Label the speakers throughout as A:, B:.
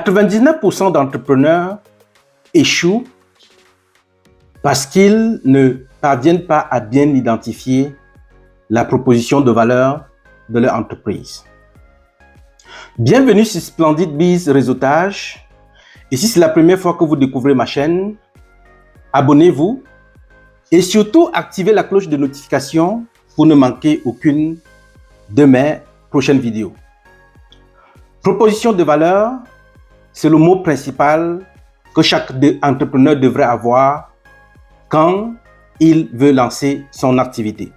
A: 99% d'entrepreneurs échouent parce qu'ils ne parviennent pas à bien identifier la proposition de valeur de leur entreprise. Bienvenue sur Splendid Biz Réseautage. Et si c'est la première fois que vous découvrez ma chaîne, abonnez-vous et surtout activez la cloche de notification pour ne manquer aucune de mes prochaines vidéos. Proposition de valeur, c'est le mot principal que chaque entrepreneur devrait avoir quand il veut lancer son activité.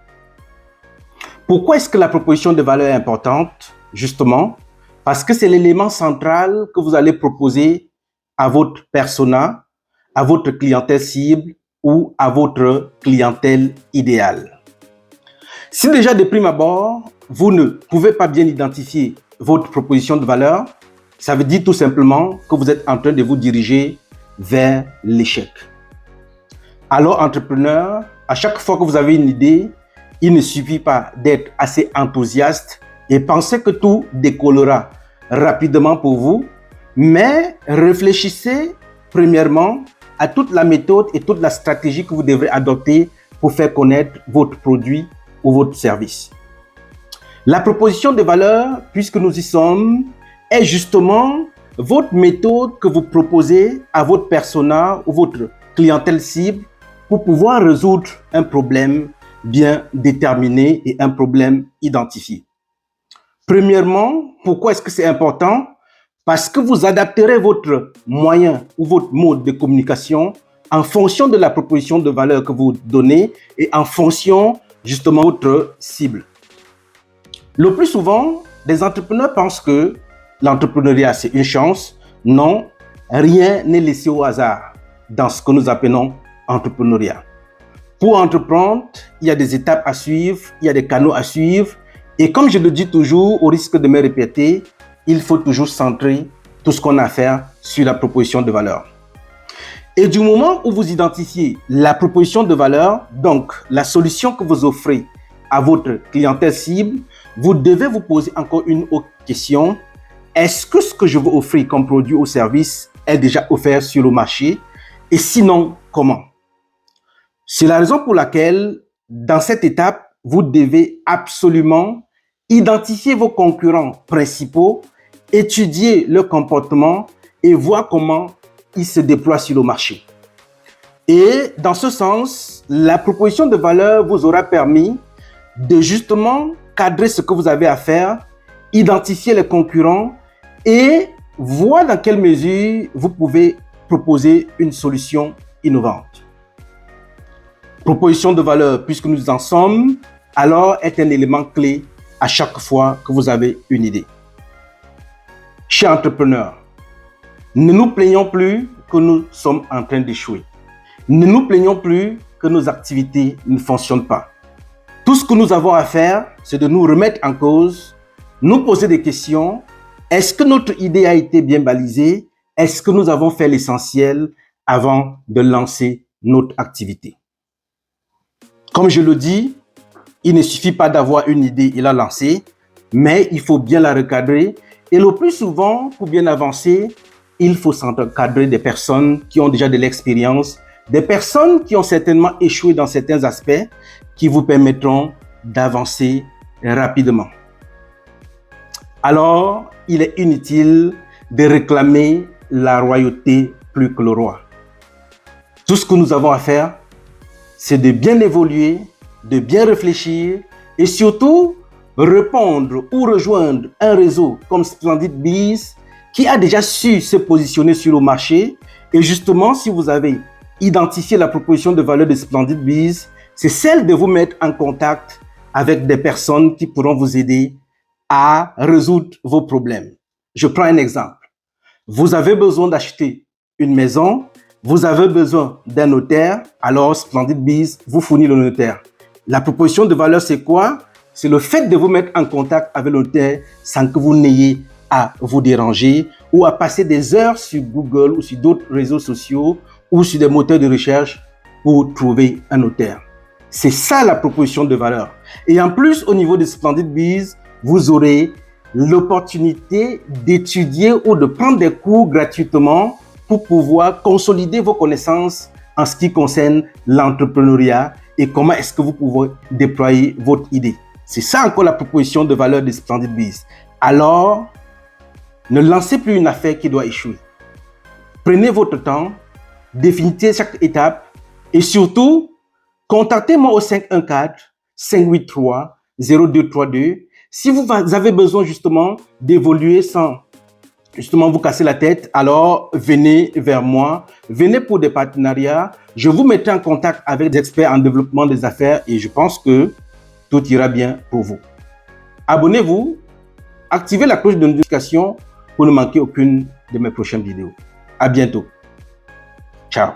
A: Pourquoi est-ce que la proposition de valeur est importante? Justement, parce que c'est l'élément central que vous allez proposer à votre persona, à votre clientèle cible ou à votre clientèle idéale. Si déjà de prime abord, vous ne pouvez pas bien identifier votre proposition de valeur, ça veut dire tout simplement que vous êtes en train de vous diriger vers l'échec. Alors, entrepreneur, à chaque fois que vous avez une idée, il ne suffit pas d'être assez enthousiaste et penser que tout décollera rapidement pour vous, mais réfléchissez premièrement à toute la méthode et toute la stratégie que vous devrez adopter pour faire connaître votre produit ou votre service. La proposition de valeur, puisque nous y sommes, est justement votre méthode que vous proposez à votre persona ou votre clientèle cible pour pouvoir résoudre un problème bien déterminé et un problème identifié. Premièrement, pourquoi est-ce que c'est important? Parce que vous adapterez votre moyen ou votre mode de communication en fonction de la proposition de valeur que vous donnez et en fonction justement de votre cible. Le plus souvent, les entrepreneurs pensent que l'entrepreneuriat, c'est une chance. Non, rien n'est laissé au hasard dans ce que nous appelons entrepreneuriat. Pour entreprendre, il y a des étapes à suivre, il y a des canaux à suivre. Et comme je le dis toujours, au risque de me répéter, il faut toujours centrer tout ce qu'on a à faire sur la proposition de valeur. Et du moment où vous identifiez la proposition de valeur, donc la solution que vous offrez à votre clientèle cible, vous devez vous poser encore une autre question. Est-ce que ce que je veux offrir comme produit ou service est déjà offert sur le marché? Et sinon, comment? C'est la raison pour laquelle, dans cette étape, vous devez absolument identifier vos concurrents principaux, étudier leur comportement et voir comment ils se déploient sur le marché. Et dans ce sens, la proposition de valeur vous aura permis de justement cadrer ce que vous avez à faire, identifier les concurrents et voir dans quelle mesure vous pouvez proposer une solution innovante. Proposition de valeur, puisque nous en sommes, alors est un élément clé à chaque fois que vous avez une idée. Chers entrepreneurs, ne nous plaignons plus que nous sommes en train d'échouer. Ne nous plaignons plus que nos activités ne fonctionnent pas. Tout ce que nous avons à faire, c'est de nous remettre en cause, nous poser des questions. Est-ce que notre idée a été bien balisée? Est-ce que nous avons fait l'essentiel avant de lancer notre activité? Comme je le dis, il ne suffit pas d'avoir une idée et la lancer, mais il faut bien la recadrer. Et le plus souvent, pour bien avancer, il faut s'encadrer des personnes qui ont déjà de l'expérience, des personnes qui ont certainement échoué dans certains aspects qui vous permettront d'avancer rapidement. Alors, il est inutile de réclamer la royauté plus que le roi. Tout ce que nous avons à faire, c'est de bien évoluer, de bien réfléchir et surtout répondre ou rejoindre un réseau comme Splendid Biz qui a déjà su se positionner sur le marché. Et justement, si vous avez identifié la proposition de valeur de Splendid Biz, c'est celle de vous mettre en contact avec des personnes qui pourront vous aider à résoudre vos problèmes. Je prends un exemple. Vous avez besoin d'acheter une maison, vous avez besoin d'un notaire, alors Splendid Biz vous fournit le notaire. La proposition de valeur, c'est quoi? C'est le fait de vous mettre en contact avec le notaire sans que vous n'ayez à vous déranger ou à passer des heures sur Google ou sur d'autres réseaux sociaux ou sur des moteurs de recherche pour trouver un notaire. C'est ça la proposition de valeur. Et en plus, au niveau de Splendid Biz, vous aurez l'opportunité d'étudier ou de prendre des cours gratuitement pour pouvoir consolider vos connaissances en ce qui concerne l'entrepreneuriat et comment est-ce que vous pouvez déployer votre idée. C'est ça encore la proposition de valeur de Splendid Biz. Alors, ne lancez plus une affaire qui doit échouer. Prenez votre temps, définissez chaque étape et surtout, contactez-moi au 514-583-0232 si vous avez besoin justement d'évoluer sans justement vous casser la tête. Alors, venez vers moi, venez pour des partenariats. Je vous mettrai en contact avec des experts en développement des affaires et je pense que tout ira bien pour vous. Abonnez-vous, activez la cloche de notification pour ne manquer aucune de mes prochaines vidéos. À bientôt. Ciao.